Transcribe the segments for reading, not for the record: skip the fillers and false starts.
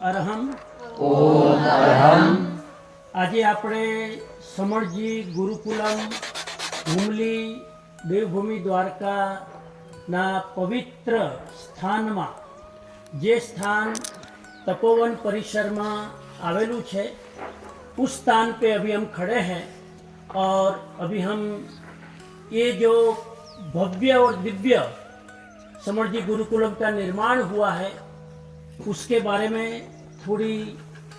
અરહમ ઓમ અરહમ. આજે આપણે સમણજી ગુરુકુલમ હુમલી દેવભૂમિ દ્વારકાના પવિત્ર સ્થાનમાં જે स्थान तपोवन परिसर में आवेलू है उस स्थान पे अभी हम खड़े हैं और अभी हम ये जो भव्य और दिव्य समणजी गुरुकुलम का निर्माण हुआ है उसके बारे में थोड़ी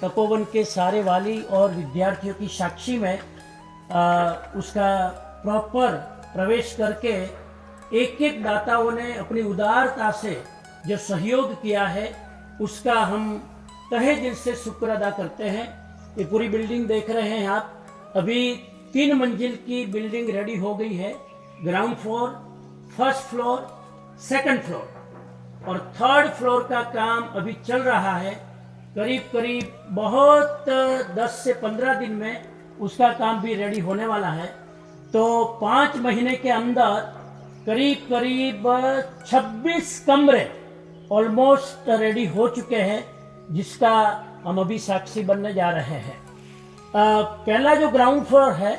तपोवन के सारे वाली और विद्यार्थियों की साक्षी में उसका प्रॉपर प्रवेश करके एक एक दाताओं ने अपनी उदारता से जो सहयोग किया है उसका हम तहे दिल से शुक्र अदा करते हैं। ये पूरी बिल्डिंग देख रहे हैं आप, अभी 3 मंजिल की बिल्डिंग रेडी हो गई है। Ground floor, first floor, second floor और थर्ड फ्लोर का काम अभी चल रहा है। करीब करीब बहुत 10 से 15 दिन में उसका काम भी रेडी होने वाला है। तो 5 महीने के अंदर करीब करीब 26 कमरे ऑलमोस्ट रेडी हो चुके हैं, जिसका हम अभी साक्षी बनने जा रहे हैं। पहला जो ग्राउंड फ्लोर है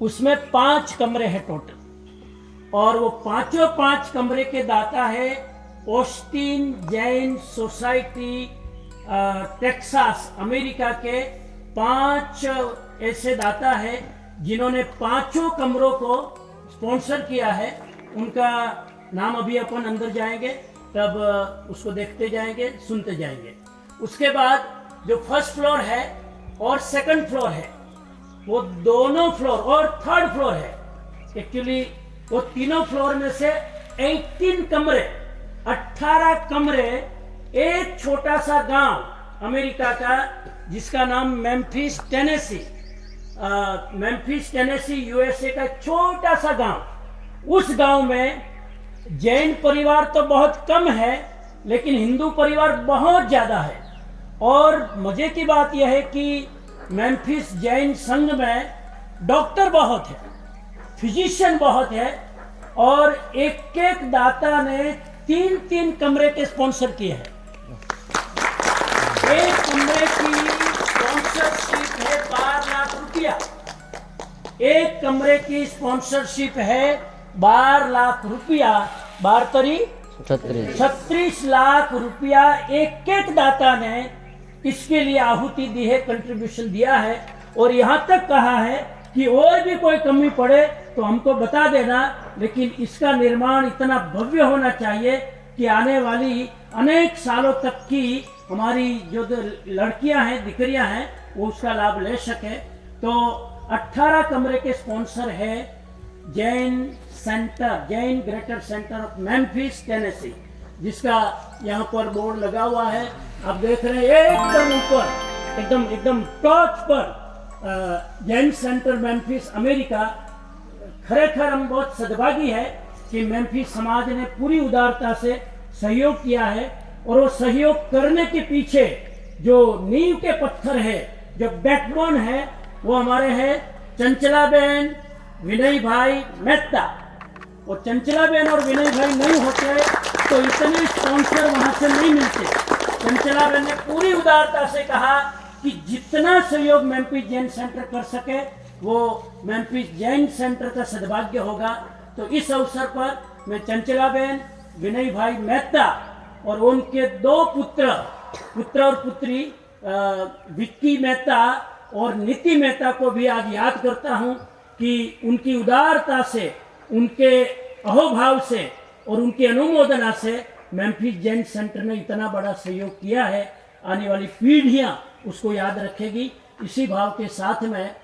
उसमें 5 कमरे हैं टोटल और वो पांचों 5 कमरे के दाता है Austin Jain society Texas America के 5 ऐसे दाता है जिन्होंने 5 कमरों को स्पॉन्सर किया है। उनका नाम अभी अपन अंदर जाएंगे तब उसको देखते जाएंगे, सुनते जाएंगे। उसके बाद जो फर्स्ट फ्लोर है और सेकंड फ्लोर है वो दोनों फ्लोर और थर्ड फ्लोर है, एक्चुअली वो तीनों फ्लोर में से 18 कमरे 18 कमरे एक छोटा सा गांव अमेरिका का जिसका नाम मेम्फिस टेनेसी यूएसए का छोटा सा गांव, उस गांव में जैन परिवार तो बहुत कम है लेकिन हिंदू परिवार बहुत ज़्यादा है। और मज़े की बात यह है कि मेम्फिस जैन संघ में डॉक्टर बहुत है, फिजिशियन बहुत है और एक एक दाता ने 3-3 कमरे के स्पॉन्सर किए हैं। एक कमरे की स्पॉन्सरशिप है 12 लाख रुपया, एक कमरे की स्पॉन्सरशिप है 12 लाख रुपया, 36 लाख रुपया एक एक दाता ने इसके लिए आहुति दी है, कंट्रीब्यूशन दिया है। और यहाँ तक कहा है कि और भी कोई कमी पड़े तो हमको बता देना, लेकिन इसका निर्माण इतना भव्य होना चाहिए कि आने वाली अनेक सालों तक की हमारी जो लड़कियां हैं, दिकरियां हैं, वो उसका लाभ ले सके। तो 18 कमरे के स्पॉन्सर है Jain greater centre of Memphis Tennessee, जिसका यहाँ पर बोर्ड लगा हुआ है, आप देख रहे हैं एकदम ऊपर, एकदम टॉप पर जैन सेंटर मेम्फिस अमेरिका। खरेखर हम बहुत सद्भागी है कि मेम्फिस समाज ने पूरी उदारता से सहयोग किया है और वो सहयोग करने के पीछे जो नींव के पत्थर है, जो बैकबोन है, वो हमारे हैं चंचला बहन, विनय भाई मेहता। और चंचला बहन और विनय भाई नहीं होते तो इतने स्पॉन्सर वहां से नहीं मिलते। चंचला बहन ने पूरी उदारता से कहा कि जितना सहयोग मेम्फिस जैन सेंटर कर सके वो मेम्फिस जैन सेंटर का सद्भाग्य होगा। तो इस अवसर पर मैं चंचला बहन, विनय भाई मेहता और उनके 2 पुत्र और पुत्री विक्की मेहता और नीति मेहता को भी आज याद करता हूं कि उनकी उदारता से, उनके अहोभाव से और उनकी अनुमोदना से मेम्फिस जैन सेंटर ने इतना बड़ा सहयोग किया है। आने वाली पीढ़ियां उसको याद रखेगी। इसी भाव के साथ में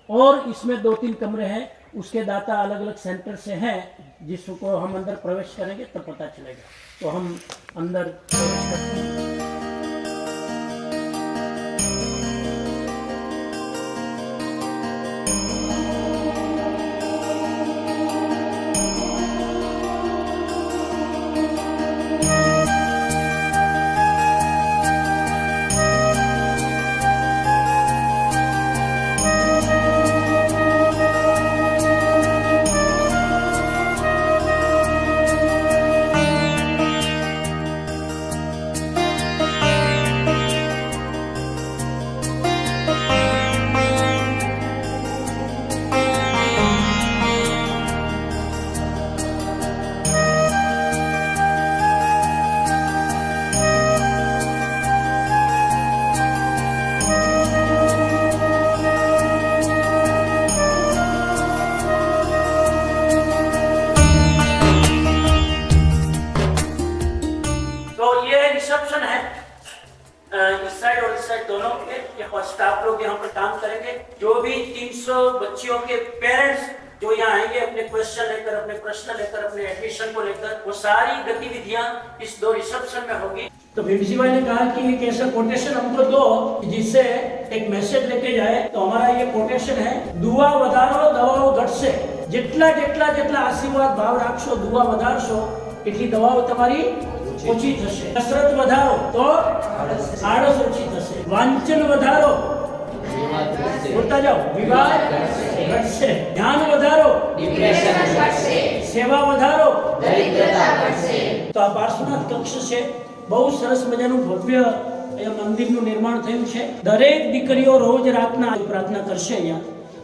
और इसमें 2-3 कमरे हैं, उसके दाता अलग अलग सेंटर से हैं, जिसको हम अंदर प्रवेश करेंगे तब पता चलेगा। तो हम अंदर प्रवेश करते हैं। इस साइड और इस साइड दोनों के और स्टाफ लोग यहाँ पर काम करेंगे। जो भी 300 बच्चियों के पेरेंट्स जो यहाँ आएंगे अपने क्वेश्चन लेकर, अपने प्रश्न लेकर, अपने एडमिशन को लेकर, वो सारी गतिविधियां इस 2 रिसेप्शन में होगी। तो भीमसी भाई ने कहा कि एक ऐसा कोटेशन हमको दो जिससे एक मैसेज लेके जाए। तो हमारा ये कोटेशन है, दुआ વધારો દવાઓ ઘટશે। જેટલા જેટલા જેટલા આશીર્વાદ ભાવ રાખશો, દુઆ વધારશો, એટલી દવાઓ તમારી ઓછી થશે। કસરત વધારો તો આળસ ઓછી થશે। વાંચન વધારો, બોલતા જાઓ, વિવાદ ઘટશે। ધ્યાન વધારો, ડિપ્રેશન ઘટશે। સેવા વધારો, દરિદ્રતા ઘટશે। તો આ પાર્શ્વનાથ કક્ષ છે, બહુ સરસ મજાનું ભવ્ય અહીંયા મંદિરનું નિર્માણ થયું છે। દરેક દીકરીઓ રોજ રાતના પ્રાર્થના કરશે। અહીંયા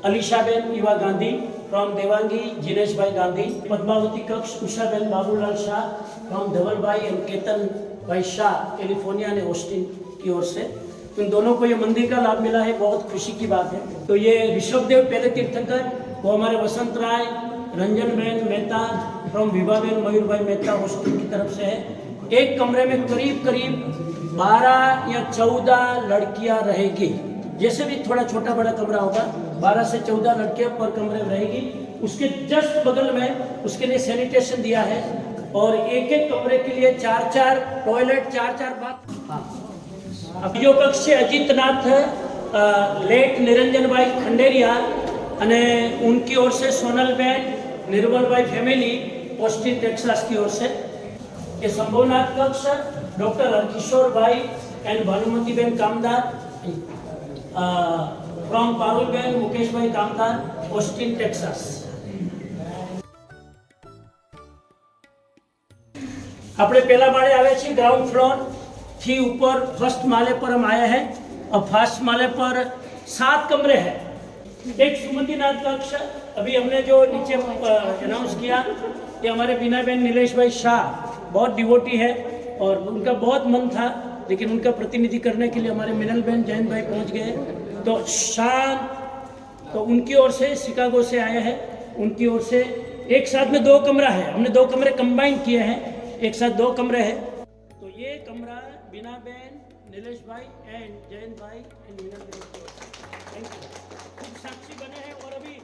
અલીશાબેન ઈવા ગાંધી फ्रॉम देवांगी, जिनेशभाई गांधी, पद्मावती कक्ष उषाबेन बाबूलाल शाह फ्रॉम धवलभाई एंड केतन भाई शाह कैलिफोर्निया ने ऑस्टिन की ओर से। इन दोनों को ये मंदिर का लाभ मिला है, बहुत खुशी की बात है। तो ये ऋषभदेव पहले तीर्थंकर, वो हमारे वसंत राय, रंजन बहन मेहता फ्रॉम विभाबेन मयूर भाई मेहता ऑस्टिन की तरफ से है। एक कमरे में करीब करीब 12 या 14 लड़कियां रहेगी। जैसे भी थोड़ा छोटा बड़ा कमरा होगा, 12 से 14 लड़कियां पर कमरे में रहेगी। उसके जस्ट बगल में उसके लिए सैनिटेशन दिया है और एक एक कमरे के लिए 4-4 टॉयलेट, 4-4 बाथ। हाँ, अब जो कक्ष है अजीतनाथ लेट निरंजन भाई खंडेरिया અને उनकी ओर से सोनल बहन, निर्मल भाई फैमिली ऑस्टिन टेक्सास की ओर से। ये संभवनाथ कक्ष डॉक्टर हरकिशोर भाई एंड भानुमती बहन कामदार फ्रॉम पारुल बहन मुकेश भाई कामदार ऑस्टिन टेक्सास। આપણે પહેલા માળે આવે છે, ગ્રાઉન્ડ ફ્લોર થી ऊपर फर्स्ट माले पर हम आए हैं। अब फर्स्ट माले पर 7 कमरे हैं। एक सुमतिनाथ कक्ष अभी हमने जो नीचे अनाउंस किया, ये हमारे बीनाबेन नीलेश भाई शाह बहुत डिवोटी है और उनका बहुत मन था, लेकिन उनका प्रतिनिधि करने के लिए हमारे मिनल बहन जैन भाई पहुंच गए। तो शान तो उनकी ओर से शिकागो से आए हैं। उनकी ओर से एक साथ में 2 कमरा है, हमने 2 कमरे कंबाइन किए हैं, एक साथ 2 कमरे हैं। तो ये कमरा बीना बहन, नीलेश भाई एंड जैन भाई एंड मिनल बहन। Thank you. खुद साक्षी बने हैं और अभी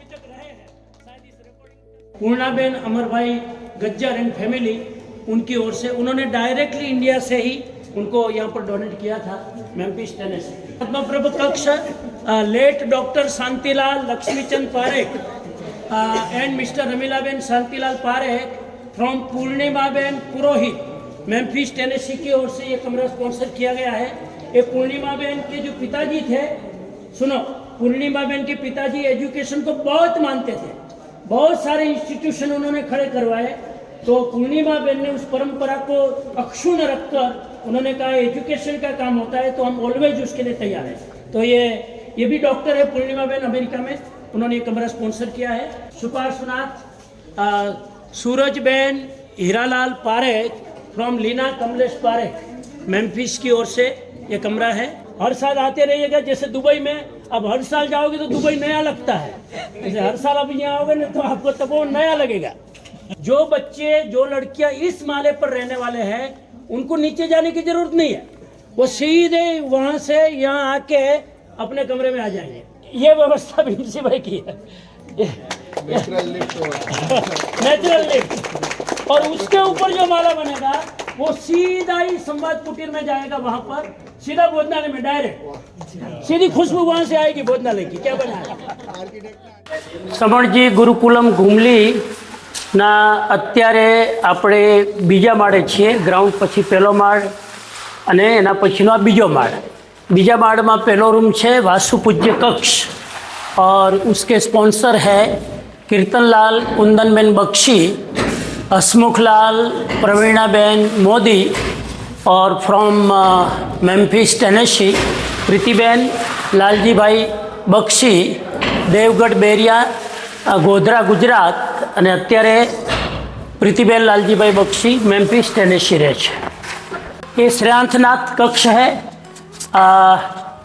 तक रहे हैं शायद इस रिकॉर्डिंग। पूर्णाबेन अमर भाई गज्जर एंड फैमिली, उनकी ओर से उन्होंने डायरेक्टली इंडिया से ही उनको यहाँ पर डोनेट किया था, मेम्फिस टेनेसी। पद्म प्रभु कक्ष late doctor Shantilal Laxmichand Parekh and mister Ramilaben Shantilal Parekh from Purnimaben Purohit, Memphis Tennessee की ओर से ये कमरा स्पॉन्सर किया गया है। ये पूर्णिमाबेन के जो पिताजी थे, सुनो, पूर्णिमाबेन के पिताजी एजुकेशन को बहुत मानते थे, बहुत सारे इंस्टीट्यूशन उन्होंने खड़े करवाए। तो पूर्णिमाबेन ने उस परंपरा को अक्षुण्ण रखकर उन्होंने कहा एजुकेशन का काम होता है तो हम ऑलवेज उसके लिए तैयार हैं। तो ये भी डॉक्टर है पूर्णिमाबेन, अमेरिका में, उन्होंने ये कमरा स्पॉन्सर किया है। सुपार्श्वनाथ सूरजबेन हीरालाल पारेख फ्रॉम लीना कमलेश पारेख, मेम्फिस की ओर से ये कमरा है। हर साल आते रहिएगा, जैसे दुबई में अब हर साल जाओगे तो दुबई नया लगता है, जैसे हर साल अब यहाँ आओगे ना तो आपको तब वो नया लगेगा। जो बच्चे, जो लड़कियां इस माले पर रहने वाले हैं, उनको नीचे जाने की जरूरत नहीं है, वो सीधे वहां से यहाँ आके अपने कमरे में आ जाएंगे। ये व्यवस्था भीमसी भाई की है, नेचुरल लिफ्ट। और उसके ऊपर जो माला बनेगा वो सीधा ही संवाद कुटीर में जाएगा, वहां पर सीधा भोजनालय में डायरेक्ट सीधी खुशबू वहां से आएगी भोजनालय की। क्या बनाया समणजी गुरुकुलम घुमली ના અત્યારે આપણે બીજા માળે છીએ। ગ્રાઉન્ડ પછી પહેલો માળ અને એના પછીનો આ બીજો માળ। બીજા માળમાં પહેલો રૂમ છે વાસુ પૂજ્ય कक्ष और उसके स्पॉन्सर है कीर्तनलाल कुंदनबेन बख्शी, हसमुखलाल प्रवीणाबेन मोदी और from Memphis Tennessee Pritiben Lalji भाई बख्शी, देवगढ़ बेरिया गोधरा गुजरात। અને અત્યારે પ્રીતિબેન લાલજીભાઈ બક્ષી મેમ્ફિસ ટેનેસી રહે છે। ये श्रेयांतनाथ कक्ष है।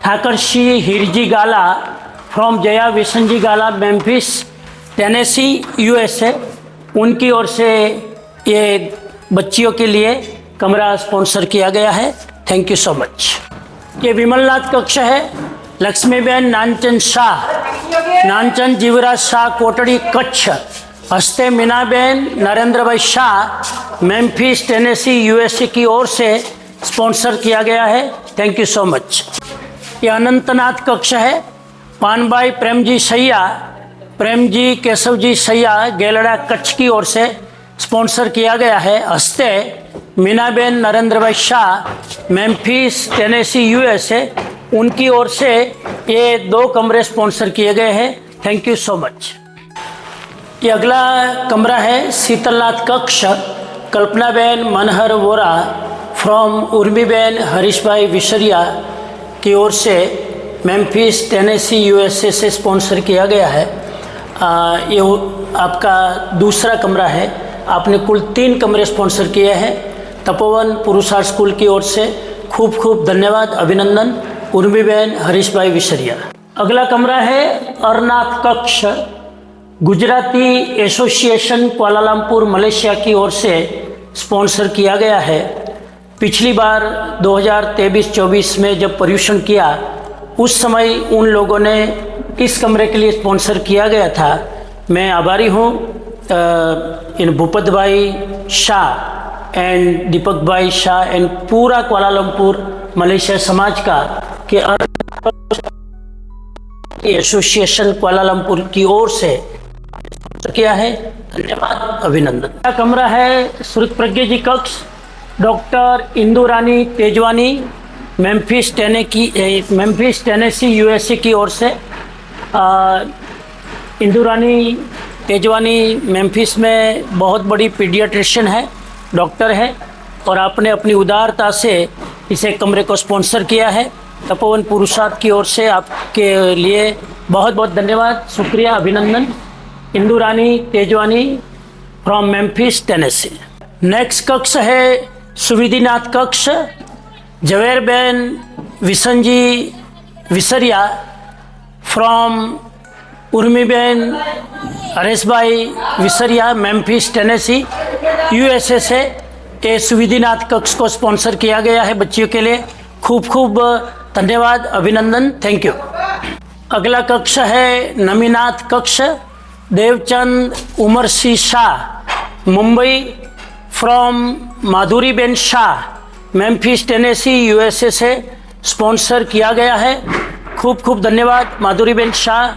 Thakarsi Hirji Gala from Jaya Vishanji Gala, Memphis Tennessee USA, उनकी ओर से ये बच्चियों के लिए कमरा स्पॉन्सर किया गया है। Thank you so much. ये विमलनाथ कक्ष है। लक्ष्मीबेन नानचंद शाह, नानचंद जीवराज शाह कोटड़ी कच्छ। हस्ते मीनाबेन नरेंद्र भाई शाह, मेम्फिस टेनेसी यूएसए की ओर से स्पॉन्सर किया गया है। Thank you so much. ये अनंतनाथ कक्ष है। पानबाई प्रेमजी सैया, प्रेमजी केशवजी सैया गेलड़ा कच्छ की ओर से स्पॉन्सर किया गया है। हस्ते मीनाबेन नरेंद्र भाई शाह, मेम्फिस टेनेसी यूएसए, उनकी ओर से ये 2 कमरे स्पॉन्सर किए गए हैं। Thank you so much. ये अगला कमरा है शीतलनाथ कक्ष। कल्पनाबेन मनहर वोरा फ्रॉम उर्मीबेन हरीश भाई विसरिया की ओर से मेम्फिस टेनेसी यूएसए से स्पॉन्सर किया गया है। ये आपका दूसरा कमरा है। आपने कुल 3 कमरे स्पॉन्सर किए हैं। तपोवन पुरुषार्थ स्कूल की ओर से खूब खूब धन्यवाद, अभिनंदन। उर्मीबेन हरीश भाई विसरिया। अगला कमरा है अरनाथ कक्ष। गुजराती एसोसिएशन कुआलालंपुर मलेशिया की ओर से स्पॉन्सर किया गया है। पिछली बार 2023-24 में जब पर्यूषण किया उस समय उन लोगों ने इस कमरे के लिए स्पॉन्सर किया गया था। मैं आभारी हूँ इन भूपत भाई शाह एंड दीपक भाई शाह एंड पूरा कुआलालंपुर मलेशिया समाज का कि एसोसिएशन कुआलालंपुर की ओर से किया है। धन्यवाद, अभिनंदन। यह कमरा है श्रुत प्रज्ञा जी कक्ष। Doctor Indu Rani Tejwani, Memphis Tennessee USA की ओर से। इंदु रानी तेजवानी मेम्फिस में बहुत बड़ी पीडियाट्रिशियन है, डॉक्टर है, और आपने अपनी उदारता से इसे कमरे को स्पॉन्सर किया है। तपोवन पुरुषार्थ की ओर से आपके लिए बहुत बहुत धन्यवाद, शुक्रिया, अभिनंदन। Indu Rani Tejwani from Memphis Tennessee. Next कक्ष है सुविधिनाथ कक्ष। Javerben Visanji Visaria from Urmiben Hareshbhai Visaria, Memphis Tennessee USA से ये सुविधिनाथ कक्ष को स्पॉन्सर किया गया है बच्चियों के लिए। खूब खूब धन्यवाद, अभिनंदन, थैंक यू। अगला कक्ष है नमीनाथ कक्ष। Devchand Umar Singh Shah, Mumbai from Madhuriben Shah, Memphis Tennessee USA से स्पॉन्सर किया गया है। खूब खूब धन्यवाद माधुरीबेन शाह,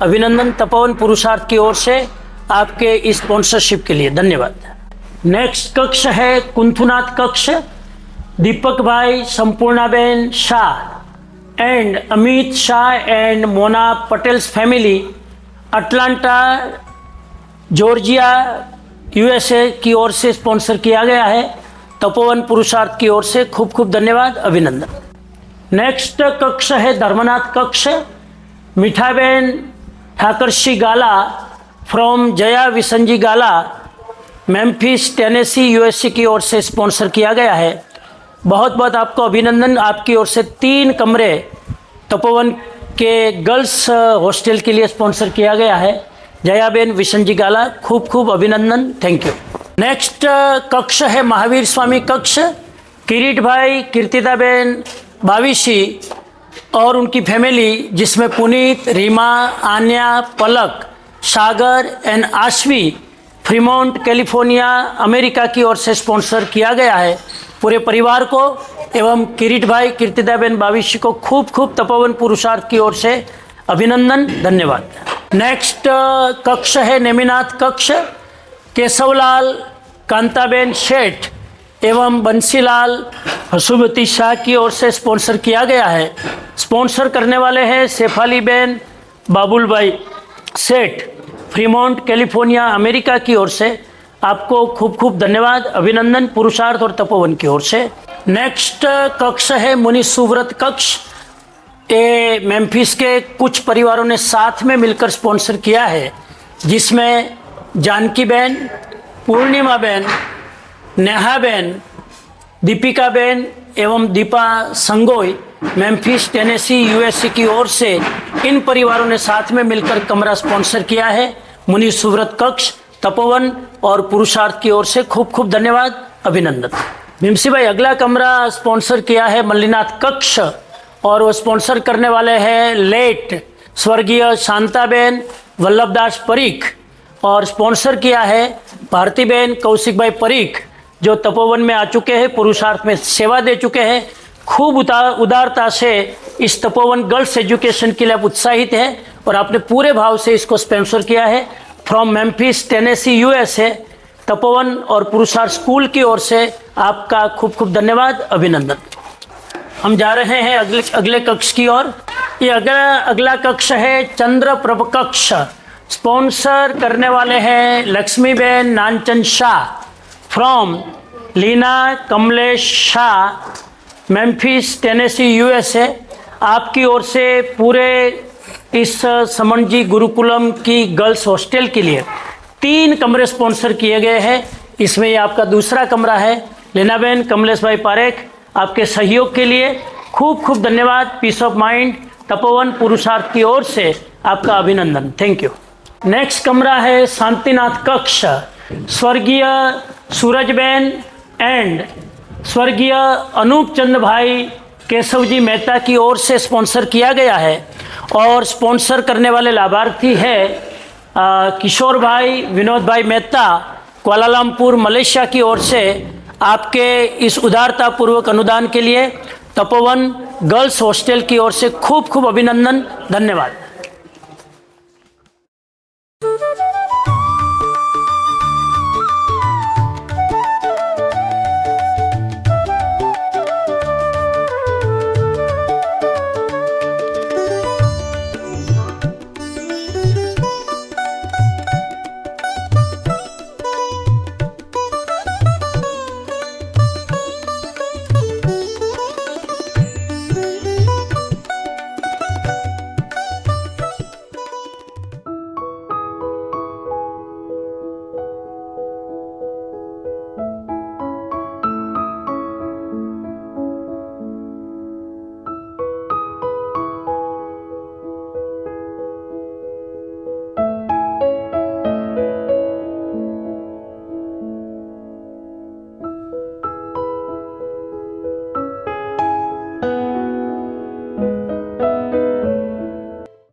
अभिनंदन। तपोवन पुरुषार्थ की ओर से आपके इस स्पॉन्सरशिप के लिए धन्यवाद। नेक्स्ट कक्ष है कुंथुनाथ कक्ष। Deepak bhai Sampurnaben Shah and Amit Shah and Mona Patels family, Atlanta Georgia USA की ओर से स्पॉन्सर किया गया है। तपोवन पुरुषार्थ की ओर से खूब खूब धन्यवाद, अभिनंदन। नेक्स्ट कक्ष है धर्मनाथ कक्ष। Mithaben Thakarsi Gala from Jaya Visanji Gala, Memphis Tennessee USA की ओर से स्पॉन्सर किया गया है। बहुत बहुत आपको अभिनंदन। आपकी ओर से 3 कमरे तपोवन के गर्ल्स हॉस्टल के लिए स्पॉन्सर किया गया है। जयाबेन विसनजी गाला, खूब खूब अभिनंदन, थैंक यू। नेक्स्ट कक्ष है महावीर स्वामी कक्ष। किरीट भाई कीर्तिताबेन बाविशी और उनकी फैमिली, जिसमें Puneet, Reema, Anya, Palak, Sagar and Aashvi, Fremont California America की ओर से स्पॉन्सर किया गया है। पूरे परिवार को एवं किरीट भाई कीर्तिदाबेन बाविशी को खूब खूब तपोवन पुरुषार्थ की ओर से अभिनंदन, धन्यवाद। नेक्स्ट कक्ष है नेमिनाथ कक्ष। केशवलाल कांताबेन शेठ एवं बंसीलाल हसुमती शाह की ओर से स्पॉन्सर किया गया है। स्पॉन्सर करने वाले हैं शेफालीबेन बाबुल भाई सेठ, फ्रीमोंट कैलिफोर्निया अमेरिका की ओर से। आपको खूब खूब धन्यवाद, अभिनंदन, पुरुषार्थ और तपोवन की ओर से। नेक्स्ट कक्ष है मुनि सुव्रत कक्ष। ये मेम्फिस के कुछ परिवारों ने साथ में मिलकर स्पॉन्सर किया है, जिसमें जानकी बहन, पूर्णिमा बहन, नेहा बहन, दीपिका बहन एवं दीपा संगोई मेम्फिस टेनेसी यूएसए की ओर से इन परिवारों ने साथ में मिलकर कमरा स्पॉन्सर किया है। मुनि सुव्रत कक्ष तपोवन और पुरुषार्थ की ओर से खूब खूब धन्यवाद, अभिनंदन। भीमसी भाई, अगला कमरा स्पॉन्सर किया है मल्लीनाथ कक्ष और वो स्पॉन्सर करने वाले हैं लेट स्वर्गीय शांताबेन वल्लभदास परीख, और स्पॉन्सर किया है भारतीबेन कौशिक भाई परीख, जो तपोवन में आ चुके हैं, पुरुषार्थ में सेवा दे चुके हैं। खूब उदारता से इस तपोवन गर्ल्स एजुकेशन के लिए आप उत्साहित हैं और आपने पूरे भाव से इसको स्पॉन्सर किया है। From Memphis Tennessee USA, Tapovan और पुरुषार्थ स्कूल की ओर से आपका खूब खूब धन्यवाद, अभिनंदन। हम जा रहे हैं अगले कक्ष की ओर। ये अगला कक्ष है चंद्र प्रभ कक्ष। स्पॉन्सर करने वाले हैं Laxmiben Nanchand Shah from Leena Kamlesh Shah, Memphis Tennessee USA. आपकी ओर से पूरे इस समणजी गुरुकुलम की गर्ल्स हॉस्टल के लिए 3 कमरे स्पॉन्सर किए गए हैं। इसमें ये आपका दूसरा कमरा है। लीनाबेन कमलेश भाई पारेख, आपके सहयोग के लिए खूब खूब धन्यवाद। पीस ऑफ माइंड तपोवन पुरुषार्थ की ओर से आपका अभिनंदन, थैंक यू। नेक्स्ट कमरा है शांतिनाथ कक्ष। स्वर्गीय सूरजबेन एंड स्वर्गीय अनूप चंद भाई केशव जी मेहता की ओर से स्पॉन्सर किया गया है, और स्पॉन्सर करने वाले लाभार्थी है किशोर भाई विनोद भाई मेहता, कुआलालंपुर मलेशिया की ओर से। आपके इस उदारतापूर्वक अनुदान के लिए तपोवन गर्ल्स हॉस्टल की ओर से खूब खूब अभिनंदन, धन्यवाद।